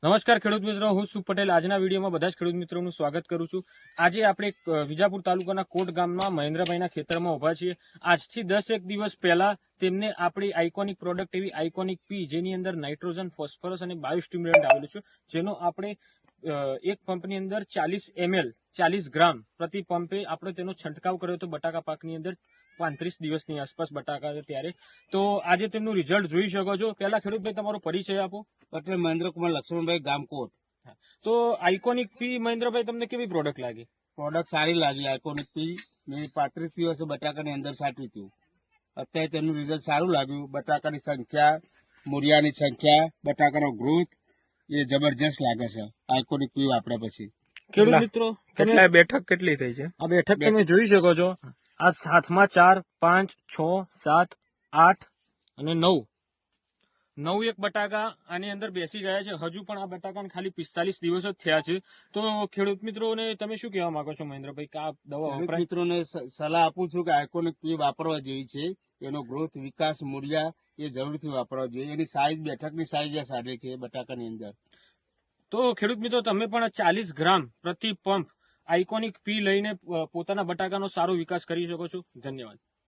નમસ્કાર ખેડૂત મિત્રો, હું સુપ પટેલ આજના વિડીયોમાં બધા જ ખેડૂત મિત્રોનું સ્વાગત કરું છું। આજે આપણે વિજાપુર તાલુકાના કોટ ગામમાં મહેન્દ્રભાઈના ખેતરમાં ઉભા છીએ। આજથી 10 દિવસ પહેલા તેમને આપણી આઇકોનિક પ્રોડક્ટ એવી આઇકોનિક પી, જેની અંદર નાઇટ્રોજન, ફોસ્ફરસ અને બાયોસ્ટિમ્યુલન્ટ આવેલું છે, જેનો આપણે એક પંપની અંદર 40 ml 40 ગ્રામ પ્રતિ પંપે આપણે તેનો છંટકાવ કર્યો હતો બટાકા પાકની અંદર 35 દિવસની આસપાસ બટાકા ત્યારે। તો આજે તેમનું રિઝલ્ટ જોઈ શકો છો। પહેલા ખેડૂતભાઈ તમારો પરિચય આપો। પટેલ મહેન્દ્રકુમાર લક્ષ્મણભાઈ ગામકોટ। તો આઇકોનિક પી મહેન્દ્રભાઈ તમને કેવી પ્રોડક્ટ લાગી? પ્રોડક્ટ સારી લાગી આઇકોનિક પી। મેં 35 દિવસે બટાકાની અંદર છાંટ્યું હતું। અત્યારે તેનું રિઝલ્ટ સારું લાગ્યું। બટાકાની સંખ્યા, મૂળિયાની સંખ્યા, બટાકાનો ગ્રોથ એ જબરજસ્ત લાગે છે આઇકોનિક પી વાપર્યા પછી। ખેડૂત મિત્રો, કેટલા બેઠક કેટલી થઈ છે? આ બેઠક તમે જોઈ શકો છો। આ 7માં 4, 5, 6, 7, 8 અને 9 એક બટાકા આની અંદર બેસી ગયા છે। હજુ પણ આ બટાકાને ખાલી 45 દિવસ જ થયા છે। તો ખેડૂત મિત્રોને તમે શું કહેવા માંગો છો મહેન્દ્રભાઈ, કે આ દવા ખેડૂત વપરાય? મિત્રોને સલાહ આપું છું કે આઇકોનિક પી વાપરવા જેવી છે। એનો ગ્રોથ, વિકાસ, મૂળિયા એ જરૂરથી વાપરવા જોઈએ। એની સાઈઝ, બેઠકની સાઈઝ સારી છે બટાકાની અંદર। તો ખેડૂત મિત્રો, તમે પણ 40 ગ્રામ પ્રતિ પંપ આઇકોનિક પી લઈને પોતાના બટાકાનો સારો વિકાસ કરી શકો છો। ધન્યવાદ।